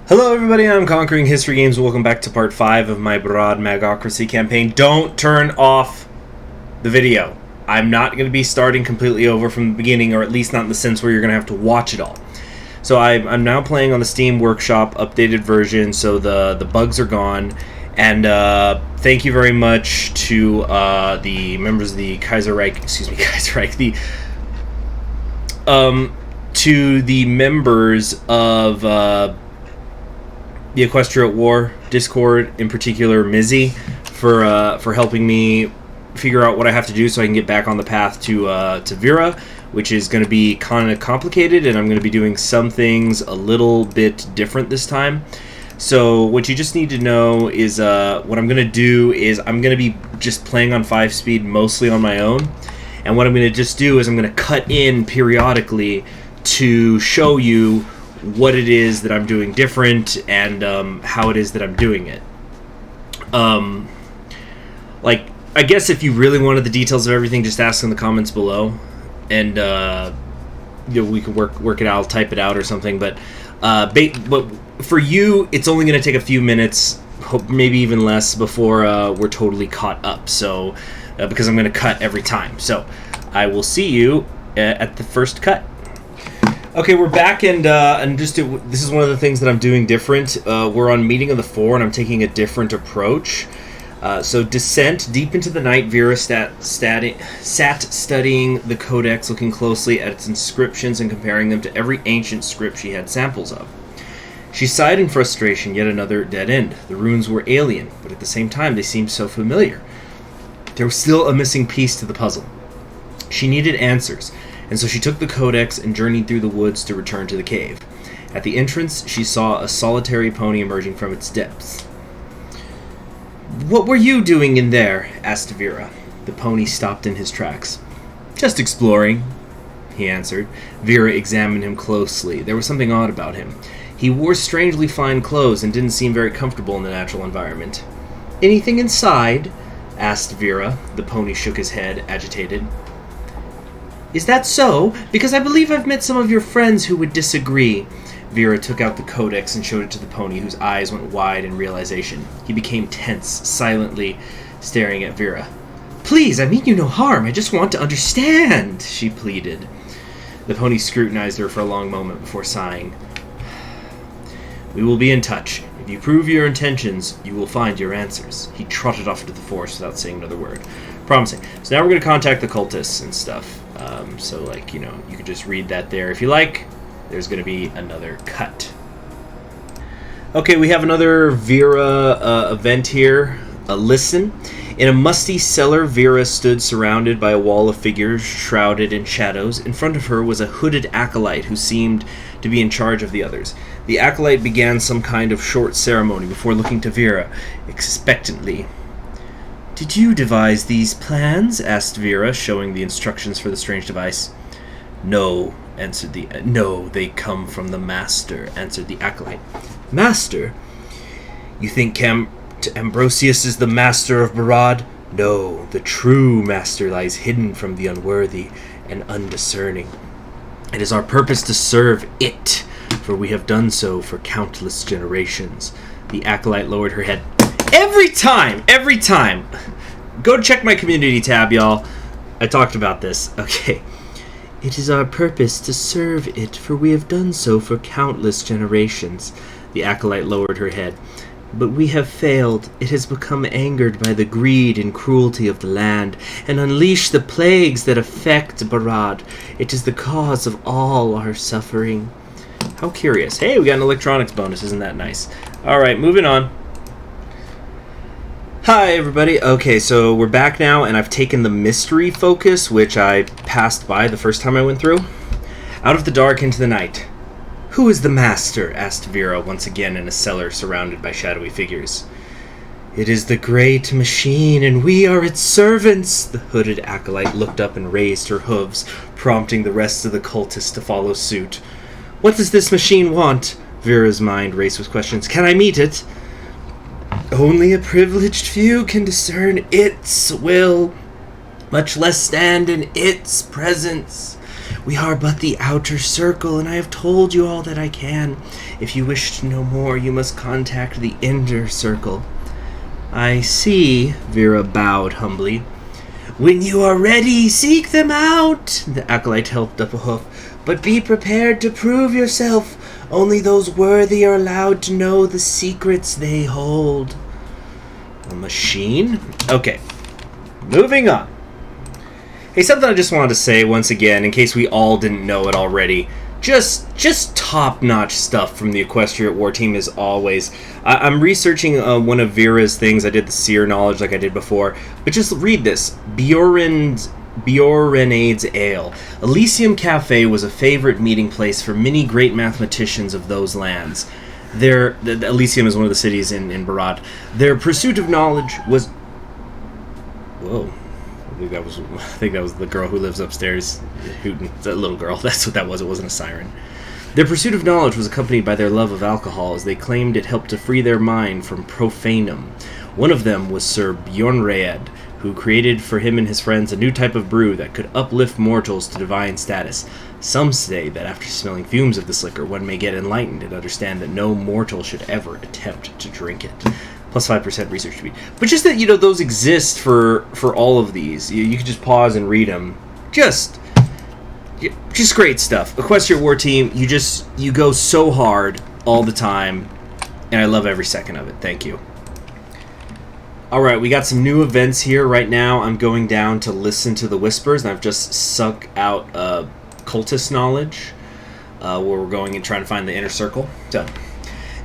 Hello everybody, I'm Conquering History Games. Welcome back to part 5 of my Barrad Magocrachy campaign. Don't turn off the video. I'm not going to be starting completely over from the beginning, or at least not in the sense where you're going to have to watch it all. So I'm now playing on the Steam Workshop updated version, so the bugs are gone. And thank you very much to the members of the to the members of the Equestria War Discord, in particular Mizzy, for helping me figure out what I have to do so I can get back on the path to Vera, which is going to be kind of complicated, and I'm going to be doing some things a little bit different this time. So what you just need to know is what I'm going to do is I'm going to be just playing on 5-speed mostly on my own, and what I'm going to just do is I'm going to cut in periodically to show you what it is that I'm doing different and how it is that I'm doing it. Like, I guess if you really wanted the details of everything, just ask in the comments below, and we could work it out. I'll type it out or something. But for you, it's only going to take a few minutes, maybe even less, before we're totally caught up. So, because I'm going to cut every time. So, I will see you at the first cut. Okay, we're back, and this is one of the things that I'm doing different. We're on Meeting of the Four, and I'm taking a different approach. So Descent, deep into the night, Vera sat studying the codex, looking closely at its inscriptions and comparing them to every ancient script she had samples of. She sighed in frustration. Yet another dead end. The runes were alien, but at the same time they seemed so familiar. There was still a missing piece to the puzzle. She needed answers, and so she took the codex and journeyed through the woods to return to the cave. At the entrance, she saw a solitary pony emerging from its depths. "What were you doing in there?" asked Vera. The pony stopped in his tracks. "Just exploring," he answered. Vera examined him closely. There was something odd about him. He wore strangely fine clothes and didn't seem very comfortable in the natural environment. "Anything inside?" asked Vera. The pony shook his head, agitated. "Is that so? Because I believe I've met some of your friends who would disagree." Vera took out the codex and showed it to the pony, whose eyes went wide in realization. He became tense, silently staring at Vera. "Please, I mean you no harm. I just want to understand," she pleaded. The pony scrutinized her for a long moment before sighing. "We will be in touch. If you prove your intentions, you will find your answers." He trotted off into the forest without saying another word. Promising. So now we're going to contact the cultists and stuff. So, like, you know, you could just read that there if you like. There's going to be another cut. Okay, we have another Vera event here. Listen. In a musty cellar, Vera stood surrounded by a wall of figures shrouded in shadows. In front of her was a hooded acolyte who seemed to be in charge of the others. The acolyte began some kind of short ceremony before looking to Vera expectantly. "Did you devise these plans?" asked Vera, showing the instructions for the strange device. No, they come from the Master," answered the acolyte. "Master? You think Ambrosius is the Master of Barrad? No, the true Master lies hidden from the unworthy and undiscerning. It is our purpose to serve it, for we have done so for countless generations." The acolyte lowered her head. Every time! Go check my community tab, y'all. I talked about this. Okay. "It is our purpose to serve it, for we have done so for countless generations." The acolyte lowered her head. "But we have failed. It has become angered by the greed and cruelty of the land, and unleashed the plagues that affect Barrad. It is the cause of all our suffering." How curious. Hey, we got an electronics bonus. Isn't that nice? Alright, moving on. Hi, everybody. Okay, so we're back now, and I've taken the mystery focus, which I passed by the first time I went through. Out of the dark into the night. "Who is the Master?" asked Vera, once again in a cellar surrounded by shadowy figures. "It is the great machine, and we are its servants." The hooded acolyte looked up and raised her hooves, prompting the rest of the cultists to follow suit. "What does this machine want?" Vera's mind raced with questions. "Can I meet it?" "Only a privileged few can discern its will, much less stand in its presence. We are but the outer circle, and I have told you all that I can. If you wish to know more, you must contact the inner circle. I see, Vera bowed humbly. When you are ready, seek them out, the acolyte helped up a hoof. But be prepared to prove yourself. Only those worthy are allowed to know the secrets they hold. A machine? Okay, moving on. Hey, something I just wanted to say once again, in case we all didn't know it already. Just top-notch stuff from the Equestria War Team as always. I'm researching one of Vera's things. I did the seer knowledge like I did before. But just read this. Bjornade's Ale. Elysium Cafe was a favorite meeting place for many great mathematicians of those lands. The Elysium is one of the cities in Barrad. Their pursuit of knowledge was... Whoa. I think that was the girl who lives upstairs hooting. That little girl. That's what that was. It wasn't a siren. Their pursuit of knowledge was accompanied by their love of alcohol, as they claimed it helped to free their mind from profanum. One of them was Sir Bjornraed, who created for him and his friends a new type of brew that could uplift mortals to divine status. Some say that after smelling fumes of this liquor, one may get enlightened and understand that no mortal should ever attempt to drink it. Plus 5% research speed. But just that, those exist for all of these. You can just pause and read them. Just great stuff. Equestria War Team, you go so hard all the time, and I love every second of it. Thank you. Alright, we got some new events here. Right now, I'm going down to listen to the whispers, and I've just sucked out cultist knowledge, where we're going and trying to find the inner circle. So,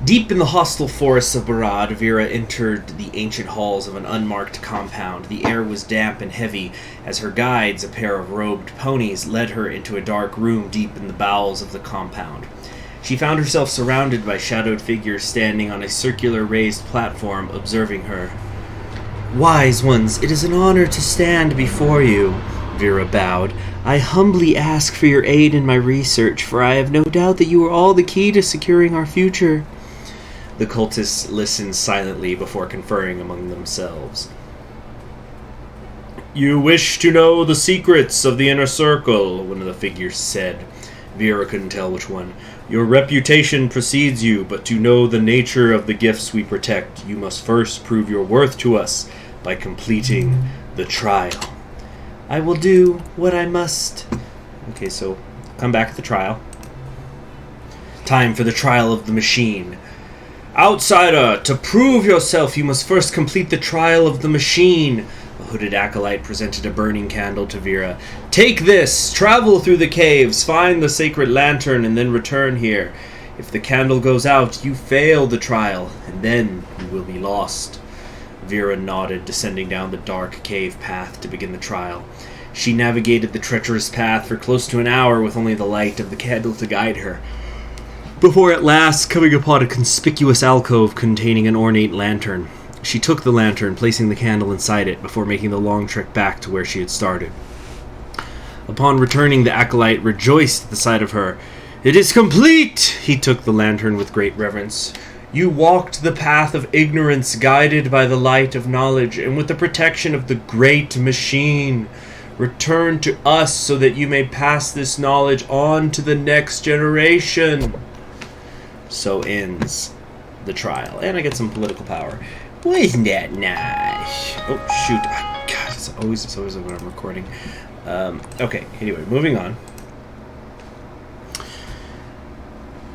deep in the hostile forests of Barrad, Vera entered the ancient halls of an unmarked compound. The air was damp and heavy as her guides, a pair of robed ponies, led her into a dark room deep in the bowels of the compound. She found herself surrounded by shadowed figures standing on a circular raised platform, observing her. Wise ones, it is an honor to stand before you, Vera bowed. I humbly ask for your aid in my research, for I have no doubt that you are all the key to securing our future. The cultists listened silently before conferring among themselves. You wish to know the secrets of the inner circle, one of the figures said. Vera couldn't tell which one. Your reputation precedes you, but to know the nature of the gifts we protect, you must first prove your worth to us by completing the trial. I will do what I must. Okay, so come back at the trial. Time for the trial of the machine. Outsider, to prove yourself, you must first complete the trial of the machine. A hooded acolyte presented a burning candle to Vera. Take this, travel through the caves, find the sacred lantern, and then return here. If the candle goes out, you fail the trial, and then you will be lost. Vera nodded, descending down the dark cave path to begin the trial. She navigated the treacherous path for close to an hour with only the light of the candle to guide her, before at last coming upon a conspicuous alcove containing an ornate lantern. She took the lantern, placing the candle inside it, before making the long trek back to where she had started. Upon returning, the acolyte rejoiced at the sight of her. It is complete! He took the lantern with great reverence. You walked the path of ignorance, guided by the light of knowledge, and with the protection of the great machine. Return to us so that you may pass this knowledge on to the next generation. So ends the trial. And I get some political power. Wasn't that nice? Oh, shoot. Oh, God, it's always when I'm recording. Okay, anyway, moving on.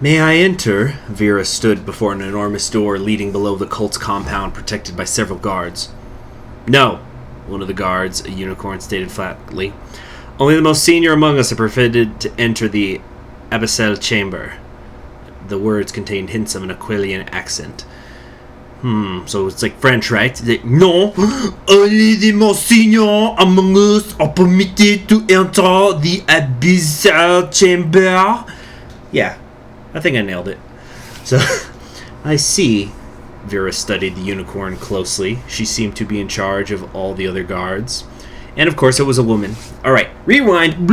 May I enter? Vera stood before an enormous door leading below the cult's compound, protected by several guards. No, one of the guards, a unicorn, stated flatly. Only the most senior among us are permitted to enter the abyssal chamber. The words contained hints of an Aquilian accent. So it's like French, right? No, only the most senior among us are permitted to enter the abyssal chamber. Yeah, I think I nailed it. So, I see. Vera studied the unicorn closely. She seemed to be in charge of all the other guards. And of course, it was a woman. Alright, rewind.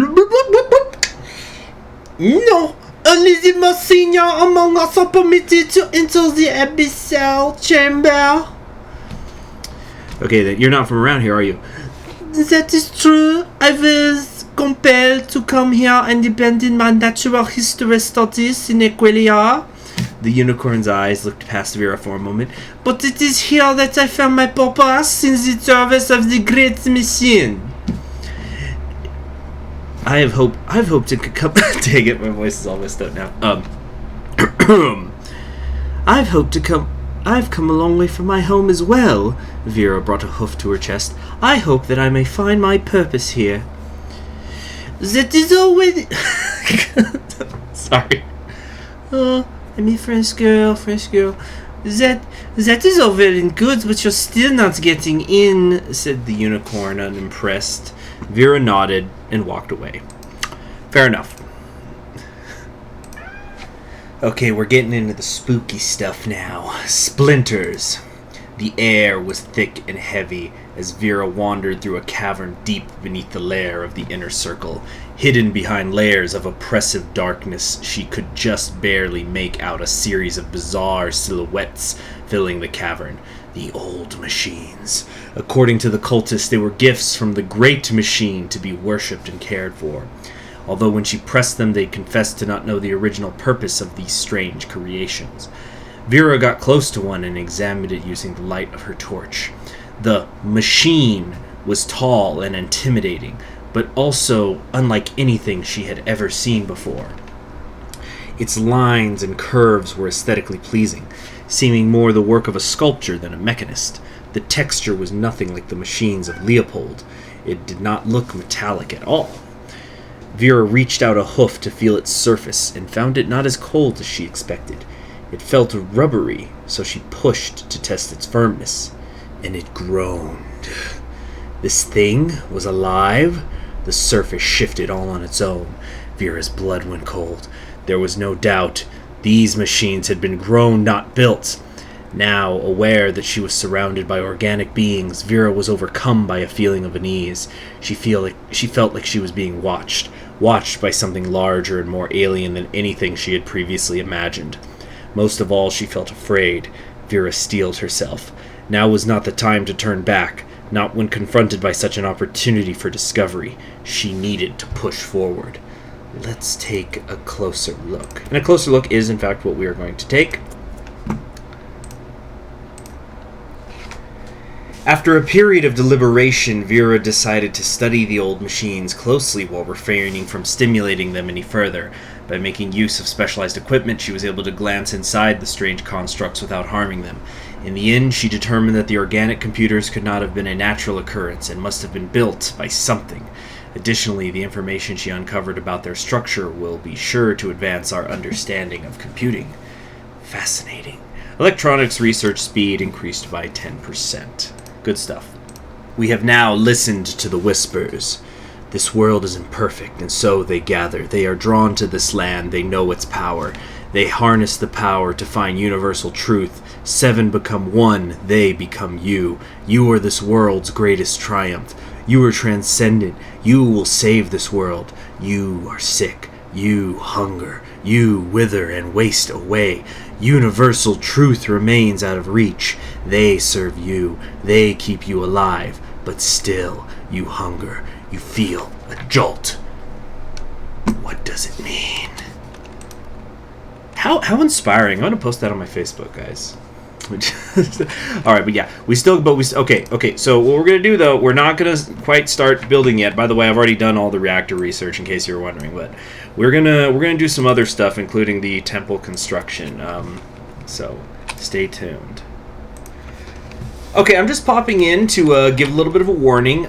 No, only the most senior among us are permitted to enter the abyssal chamber. Okay, then you're not from around here, are you? That is true. I was compelled to come here and abandon my natural history studies in Equestria. The unicorn's eyes looked past Vera for a moment. But it is here that I found my purpose in the service of the great machine. I've hoped to come. Dang it, my voice is all messed up now. I've come a long way from my home as well. Vera brought a hoof to her chest. I hope that I may find my purpose here. That is already... Sorry. Oh, I'm a French girl. That is all well and good, but you're still not getting in, said the unicorn, unimpressed. Vera nodded and walked away. Fair enough. Okay, we're getting into the spooky stuff now. Splinters. The air was thick and heavy as Vera wandered through a cavern deep beneath the lair of the inner circle. Hidden behind layers of oppressive darkness, she could just barely make out a series of bizarre silhouettes filling the cavern. The old machines. According to the cultists, they were gifts from the great machine to be worshipped and cared for. Although when she pressed them, they confessed to not know the original purpose of these strange creations. Vera got close to one and examined it using the light of her torch. The machine was tall and intimidating, but also unlike anything she had ever seen before. Its lines and curves were aesthetically pleasing, seeming more the work of a sculptor than a mechanist. The texture was nothing like the machines of Leopold. It did not look metallic at all. Vera reached out a hoof to feel its surface and found it not as cold as she expected. It felt rubbery, so she pushed to test its firmness, and it groaned. This thing was alive. The surface shifted all on its own. Vera's blood went cold. There was no doubt these machines had been grown, not built. Now, aware that she was surrounded by organic beings, Vera was overcome by a feeling of unease. She felt like she was being watched by something larger and more alien than anything she had previously imagined. Most of all, she felt afraid. Vera steeled herself. Now was not the time to turn back, not when confronted by such an opportunity for discovery. She needed to push forward. Let's take a closer look. And a closer look is, in fact, what we are going to take. After a period of deliberation, Vera decided to study the old machines closely while refraining from stimulating them any further. By making use of specialized equipment, she was able to glance inside the strange constructs without harming them. In the end, she determined that the organic computers could not have been a natural occurrence and must have been built by something. Additionally, the information she uncovered about their structure will be sure to advance our understanding of computing. Fascinating. Electronics research speed increased by 10%. Good stuff. We have now listened to the whispers. This world is imperfect, and so they gather. They are drawn to this land. They know its power. They harness the power to find universal truth. 7 become 1. They become you. You are this world's greatest triumph. You are transcendent. You will save this world. You are sick. You hunger. You wither and waste away. Universal truth remains out of reach. They serve you. They keep you alive. But still, you hunger. You feel a jolt. What does it mean? How inspiring. I'm going to post that on my Facebook, guys. Alright, but yeah. Okay, so what we're going to do, though, we're not going to quite start building yet. By the way, I've already done all the reactor research, in case you were wondering, but we're gonna do some other stuff, including the temple construction. So stay tuned. Okay, I'm just popping in to give a little bit of a warning.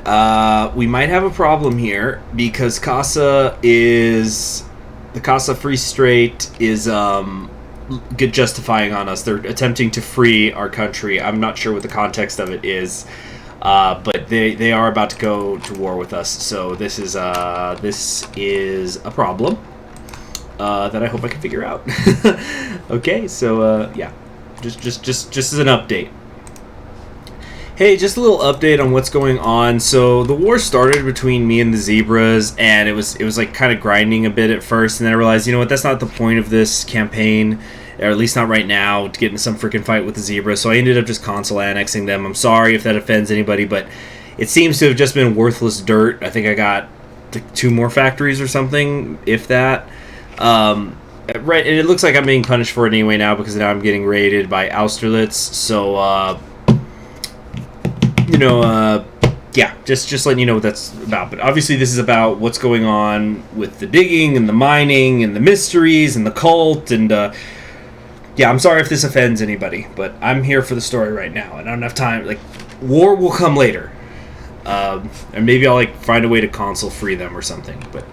We might have a problem here because the Casa Free Strait is good justifying on us. They're attempting to free our country. I'm not sure what the context of it is, but they are about to go to war with us. So this is a problem that I hope I can figure out. Okay, so yeah, just as an update. Hey, just a little update on what's going on. So the war started between me and the zebras, and it was like kind of grinding a bit at first, and then I realized, you know what, that's not the point of this campaign, or at least not right now, to get in some freaking fight with the zebras. So I ended up just console annexing them. I'm sorry if that offends anybody, but it seems to have just been worthless dirt. I think I got like 2 more factories or something, if that. Right, and it looks like I'm being punished for it anyway now because now I'm getting raided by Austerlitz. So, yeah, just letting you know what that's about. But obviously this is about what's going on with the digging and the mining and the mysteries and the cult. And, yeah, I'm sorry if this offends anybody, but I'm here for the story right now. And I don't have time. Like, war will come later. And maybe I'll, like, find a way to console free them or something. But,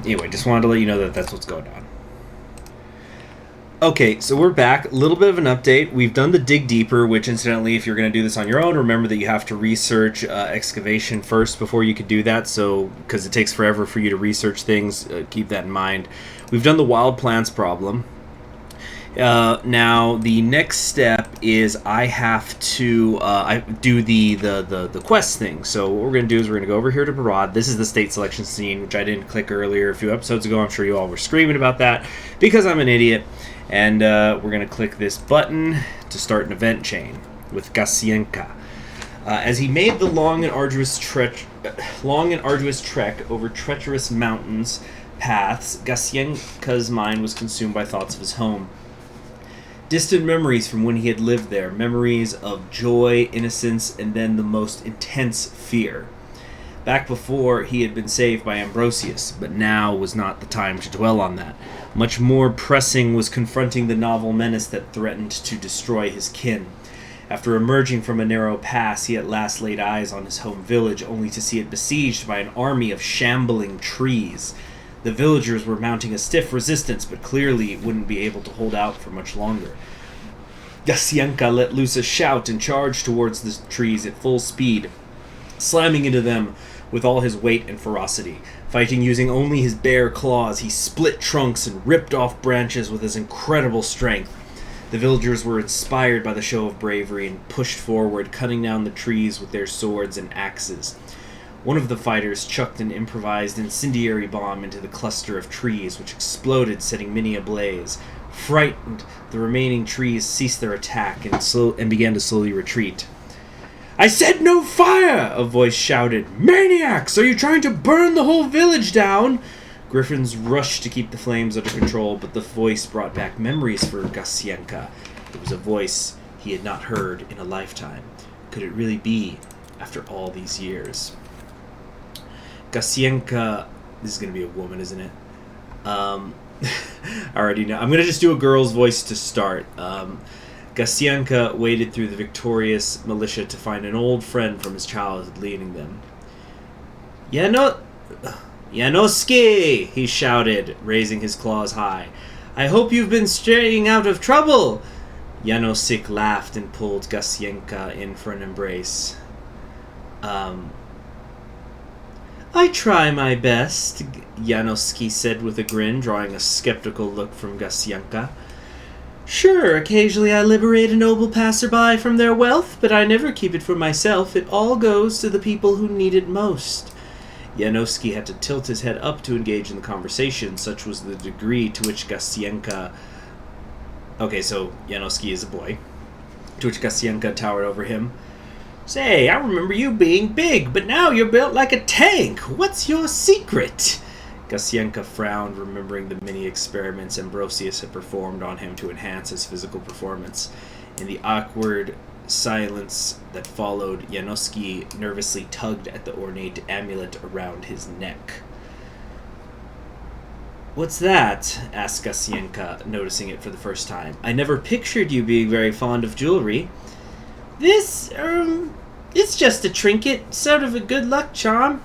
anyway, just wanted to let you know that that's what's going on. Okay, so we're back. A little bit of an update. We've done the dig deeper, which incidentally, if you're going to do this on your own, remember that you have to research excavation first before you could do that. So, because it takes forever for you to research things, keep that in mind. We've done the wild plants problem. Now the next step is I have to I do the quest thing. So what we're going to do is we're going to go over here to Barrad. This is the state selection scene, which I didn't click earlier a few episodes ago. I'm sure you all were screaming about that because I'm an idiot. And we're going to click this button to start an event chain with Gasienka. As he made the long and arduous trek over treacherous mountains paths, Gasienka's mind was consumed by thoughts of his home. Distant memories from when he had lived there, memories of joy, innocence, and then the most intense fear. Back before he had been saved by Ambrosius, but now was not the time to dwell on that. Much more pressing was confronting the novel menace that threatened to destroy his kin. After emerging from a narrow pass, he at last laid eyes on his home village, only to see it besieged by an army of shambling trees. The villagers were mounting a stiff resistance, but clearly wouldn't be able to hold out for much longer. Gasienka let loose a shout and charged towards the trees at full speed, slamming into them with all his weight and ferocity. Fighting using only his bare claws, he split trunks and ripped off branches with his incredible strength. The villagers were inspired by the show of bravery and pushed forward, cutting down the trees with their swords and axes. One of the fighters chucked an improvised incendiary bomb into the cluster of trees, which exploded, setting many ablaze. Frightened, the remaining trees ceased their attack and began to slowly retreat. "I said no fire!" a voice shouted. "Maniacs! Are you trying to burn the whole village down?" Griffins rushed to keep the flames under control, but the voice brought back memories for Gasienka. It was a voice he had not heard in a lifetime. Could it really be, after all these years? Gasienka... This is going to be a woman, isn't it? I already know. I'm going to just do a girl's voice to start. Gasienka waded through the victorious militia to find an old friend from his childhood leading them. Janoski! He shouted, raising his claws high. "I hope you've been straying out of trouble!" Janosik laughed and pulled Gasienka in for an embrace. "I try my best," Janoski said with a grin, drawing a skeptical look from Gasienka. "Sure, occasionally I liberate a noble passerby from their wealth, but I never keep it for myself. It all goes to the people who need it most." Janoski had to tilt his head up to engage in the conversation, such was the degree to which Gasienka... Okay, so Janoski is a boy. To which Gasienka towered over him. "Say, I remember you being big, but now you're built like a tank. What's your secret?" Gasienka frowned, remembering the many experiments Ambrosius had performed on him to enhance his physical performance. In the awkward silence that followed, Janoski nervously tugged at the ornate amulet around his neck. "What's that?" asked Gasienka, noticing it for the first time. "I never pictured you being very fond of jewelry." This, it's just a trinket, sort of a good luck charm."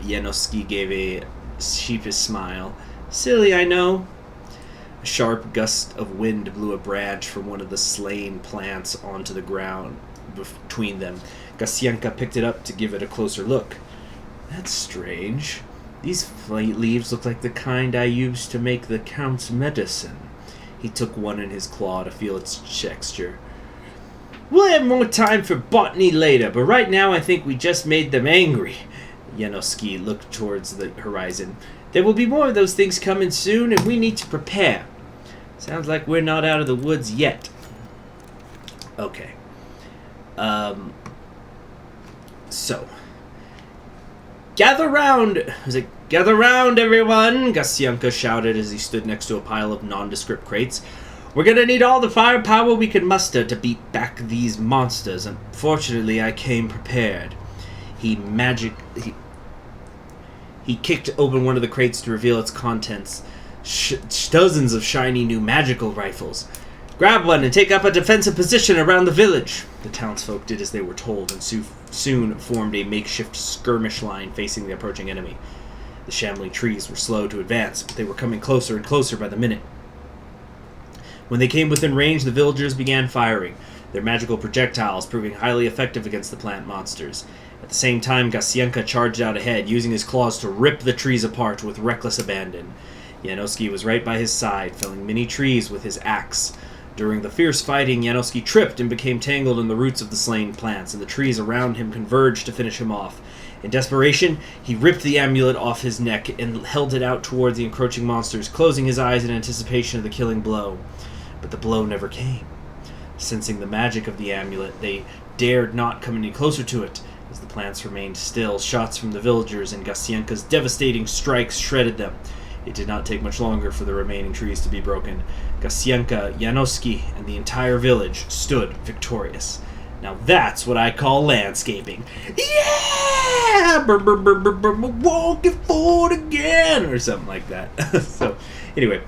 Janoski gave a sheepish smile. "Silly, I know." A sharp gust of wind blew a branch from one of the slain plants onto the ground between them. Gasienka picked it up to give it a closer look. "That's strange. These leaves look like the kind I used to make the Count's medicine." He took one in his claw to feel its texture. "We'll have more time for botany later, but right now I think we just made them angry." Janoski looked towards the horizon. "There will be more of those things coming soon, and we need to prepare. Sounds like we're not out of the woods yet." Okay. So. Gather round, everyone, Gasyanka shouted as he stood next to a pile of nondescript crates. We're gonna need all the firepower we can muster to beat back these monsters. Unfortunately, I came prepared. He kicked open one of the crates to reveal its contents. Dozens of shiny new magical rifles. Grab one and take up a defensive position around the village. The townsfolk did as they were told and soon formed a makeshift skirmish line facing the approaching enemy. The shambling trees were slow to advance, but they were coming closer and closer by the minute. When they came within range, the villagers began firing, their magical projectiles proving highly effective against the plant monsters. At the same time, Gasyanka charged out ahead, using his claws to rip the trees apart with reckless abandon. Janoski was right by his side, felling many trees with his axe. During the fierce fighting, Janoski tripped and became tangled in the roots of the slain plants, and the trees around him converged to finish him off. In desperation, he ripped the amulet off his neck and held it out towards the encroaching monsters, closing his eyes in anticipation of the killing blow. But the blow never came. Sensing the magic of the amulet, they dared not come any closer to it. As the plants remained still, shots from the villagers and Gasyanka's devastating strikes shredded them. It did not take much longer for the remaining trees to be broken. Gasyanka, Janoski, and the entire village stood victorious. Now that's what I call landscaping. Yeah! Walking forward again! Or something like that. So, anyway.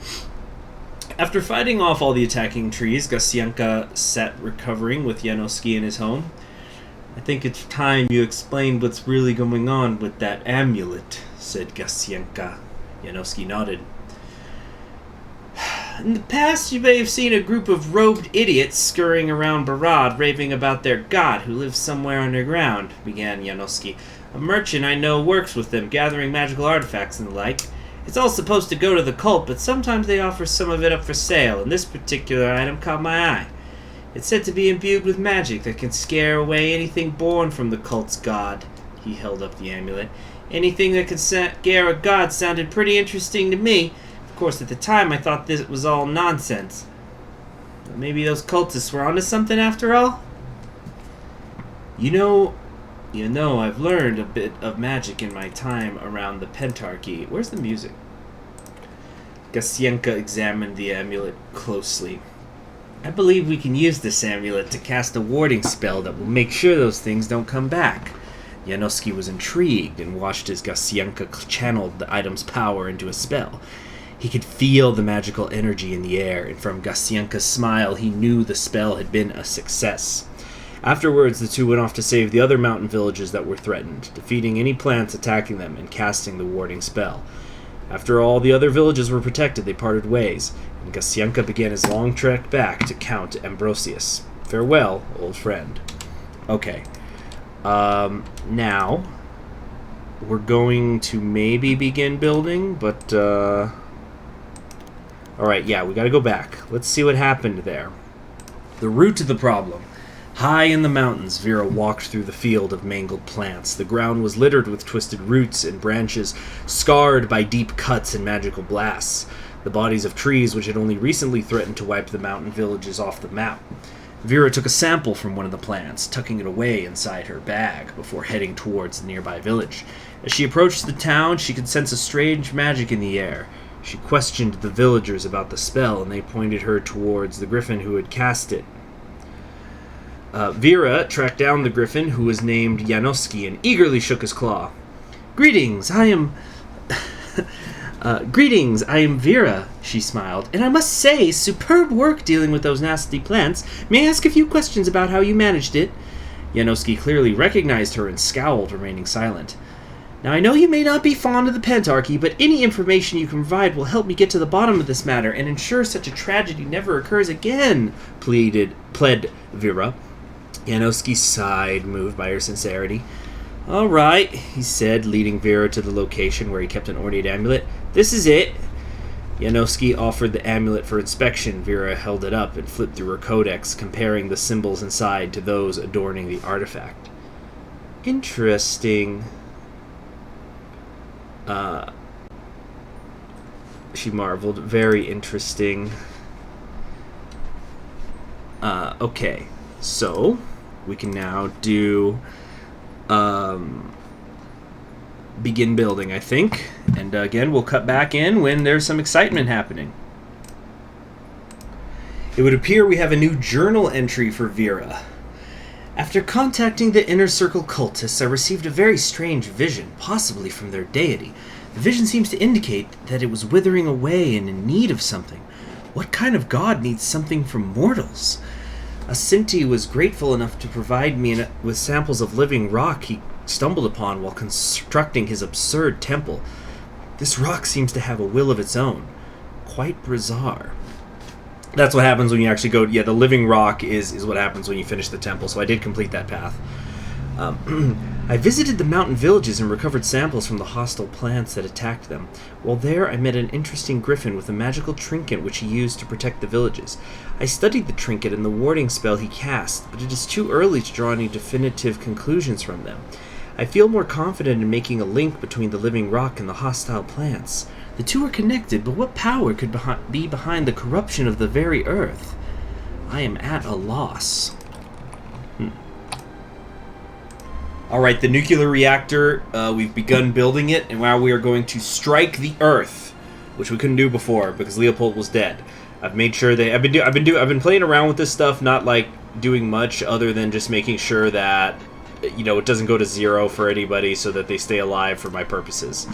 After fighting off all the attacking trees, Gasyanka sat recovering with Janoski in his home. I think it's time you explained what's really going on with that amulet, said Gasyanka. Janoski nodded. In the past, you may have seen a group of robed idiots scurrying around Barrad, raving about their god who lives somewhere underground, began Janoski. A merchant I know works with them, gathering magical artifacts and the like. It's all supposed to go to the cult, but sometimes they offer some of it up for sale, and this particular item caught my eye. It's said to be imbued with magic that can scare away anything born from the cult's god. He held up the amulet. Anything that could scare a god sounded pretty interesting to me. Of course, at the time, I thought this was all nonsense. But maybe those cultists were onto something after all? You know, I've learned a bit of magic in my time around the Pentarchy. Where's the music? Gasyanka examined the amulet closely. I believe we can use this amulet to cast a warding spell that will make sure those things don't come back. Janoski was intrigued and watched as Gasyanka channeled the item's power into a spell. He could feel the magical energy in the air, and from Gasyanka's smile he knew the spell had been a success. Afterwards, the two went off to save the other mountain villages that were threatened, defeating any plants attacking them and casting the warding spell. After all the other villages were protected, they parted ways, and Gasyanka began his long trek back to Count Ambrosius. Farewell, old friend. Okay. Now, we're going to maybe begin building, but, Alright, yeah, we gotta go back. Let's see what happened there. The root of the problem. High in the mountains, Vera walked through the field of mangled plants. The ground was littered with twisted roots and branches, scarred by deep cuts and magical blasts. The bodies of trees which had only recently threatened to wipe the mountain villages off the map. Vera took a sample from one of the plants, tucking it away inside her bag before heading towards the nearby village. As she approached the town, she could sense a strange magic in the air. She questioned the villagers about the spell, and they pointed her towards the griffin who had cast it. Vera tracked down the griffin, who was named Janoski, and eagerly shook his claw. Greetings, I am Vera, she smiled, and I must say, superb work dealing with those nasty plants. May I ask a few questions about how you managed it? Janoski clearly recognized her and scowled, remaining silent. Now, I know you may not be fond of the Pentarchy, but any information you can provide will help me get to the bottom of this matter and ensure such a tragedy never occurs again, pled Vera. Janoski sighed, moved by her sincerity. All right, he said, leading Vera to the location where he kept an ornate amulet. This is it. Janoski offered the amulet for inspection. Vera held it up and flipped through her codex, comparing the symbols inside to those adorning the artifact. Interesting. She marveled. Very interesting. Okay. So, we can now do begin building, I think. And again, we'll cut back in when there's some excitement happening. It would appear we have a new journal entry for Vera. After contacting the Inner Circle cultists, I received a very strange vision, possibly from their deity. The vision seems to indicate that it was withering away and in need of something. What kind of god needs something from mortals? Asinti was grateful enough to provide me with samples of living rock he stumbled upon while constructing his absurd temple. This rock seems to have a will of its own. Quite bizarre. That's what happens when you actually go... Yeah, the living rock is what happens when you finish the temple, so I did complete that path. I visited the mountain villages and recovered samples from the hostile plants that attacked them. While there, I met an interesting griffin with a magical trinket which he used to protect the villages. I studied the trinket and the warding spell he cast, but it is too early to draw any definitive conclusions from them. I feel more confident in making a link between the living rock and the hostile plants. The two are connected, but what power could be behind the corruption of the very earth? I am at a loss. Alright, the nuclear reactor, we've begun building it, and now we are going to strike the earth, which we couldn't do before because Leopold was dead. I've made sure that I've been playing around with this stuff, not like doing much other than just making sure that it doesn't go to 0 for anybody so that they stay alive for my purposes.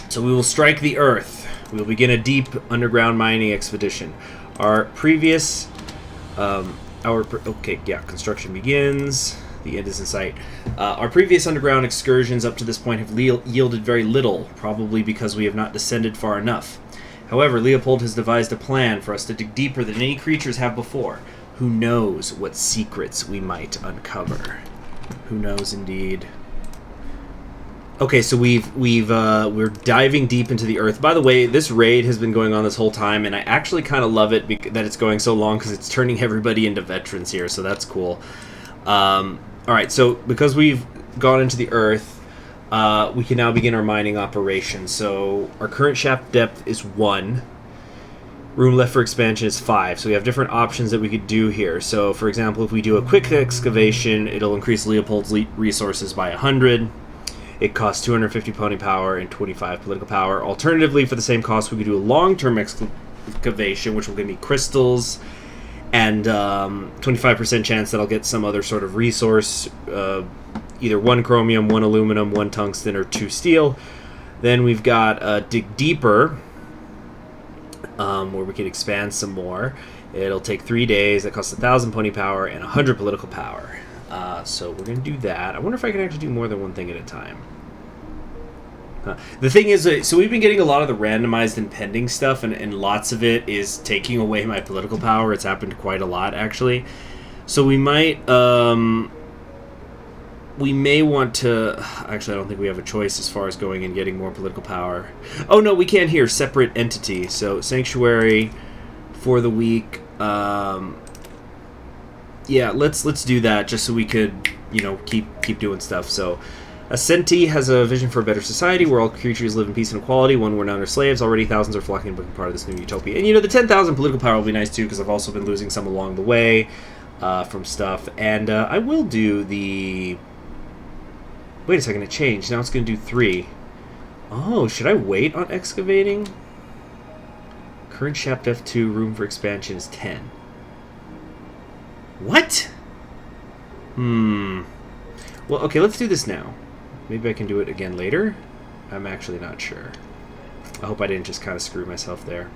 So we will strike the earth. We will begin a deep underground mining expedition. Our previous construction begins. The end is in sight. Our previous underground excursions up to this point have yielded very little, probably because we have not descended far enough. However, Leopold has devised a plan for us to dig deeper than any creatures have before. Who knows what secrets we might uncover? Who knows, indeed. Okay, so we're diving deep into the earth. By the way, this raid has been going on this whole time, and I actually kind of love it that it's going so long because it's turning everybody into veterans here, so that's cool. Alright, so because we've gone into the earth, we can now begin our mining operation. So our current shaft depth is 1. Room left for expansion is 5, so we have different options that we could do here. So, for example, if we do a quick excavation, it'll increase Leopold's resources by 100. It costs 250 pony power and 25 political power. Alternatively, for the same cost, we could do a long-term excavation, which will give me crystals and 25% chance that I'll get some other sort of resource, either 1 chromium, 1 aluminum, 1 tungsten, or 2 steel. Then we've got Dig Deeper, where we can expand some more. It'll take 3 days. It costs 1,000 pony power and 100 political power. So we're going to do that. I wonder if I can actually do more than one thing at a time. The thing is, so we've been getting a lot of the randomized and pending stuff, and lots of it is taking away my political power. It's happened quite a lot, actually. So we might, we may want to... Actually, I don't think we have a choice as far as going and getting more political power. Oh, no, we can here. Separate entity. So Sanctuary for the week. Yeah, let's do that just so we could, keep doing stuff. So, Ascenti has a vision for a better society where all creatures live in peace and equality, one where none are slaves. Already thousands are flocking to become part of this new utopia. And, the 10,000 political power will be nice, too, because I've also been losing some along the way from stuff. And I will do the... Wait a second, it changed. Now it's going to do 3. Oh, should I wait on excavating? Current shaft F2, room for expansion is 10. What? Well, okay, let's do this now. Maybe I can do it again later? I'm actually not sure. I hope I didn't just kind of screw myself there.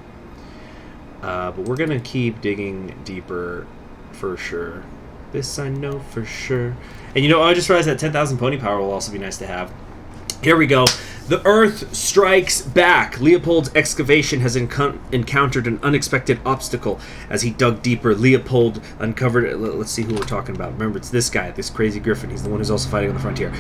But we're going to keep digging deeper for sure. This I know for sure. And I just realized that 10,000 pony power will also be nice to have. Here we go. The Earth strikes back. Leopold's excavation has encountered an unexpected obstacle. As he dug deeper, Leopold uncovered... Let's see who we're talking about. Remember, it's this guy, this crazy griffin. He's the one who's also fighting on the frontier.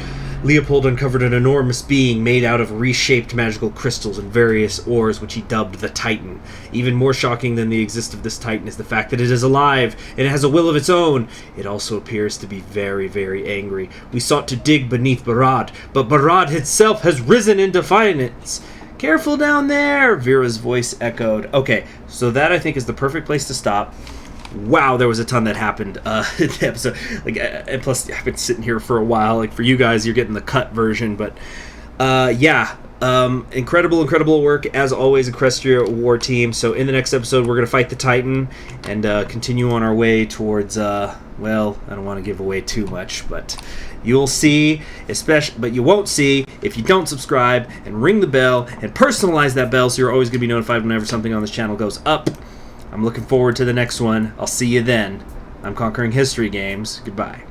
Leopold uncovered an enormous being made out of reshaped magical crystals and various ores, which he dubbed the Titan. Even more shocking than the existence of this Titan is the fact that it is alive and it has a will of its own. It also appears to be very, very angry. We sought to dig beneath Barrad, but Barrad itself has risen in defiance. Careful down there, Vera's voice echoed. Okay, so that I think is the perfect place to stop. wow, there was a ton that happened in the episode. Like, and plus, I've been sitting here for a while. Like, for you guys, you're getting the cut version, but yeah. Incredible work, as always, Equestria War Team. So in the next episode, we're going to fight the Titan and continue on our way towards, well, I don't want to give away too much, but you'll see, but you won't see if you don't subscribe and ring the bell and personalize that bell so you're always going to be notified whenever something on this channel goes up. I'm looking forward to the next one. I'll see you then. I'm Conquering History Games. Goodbye.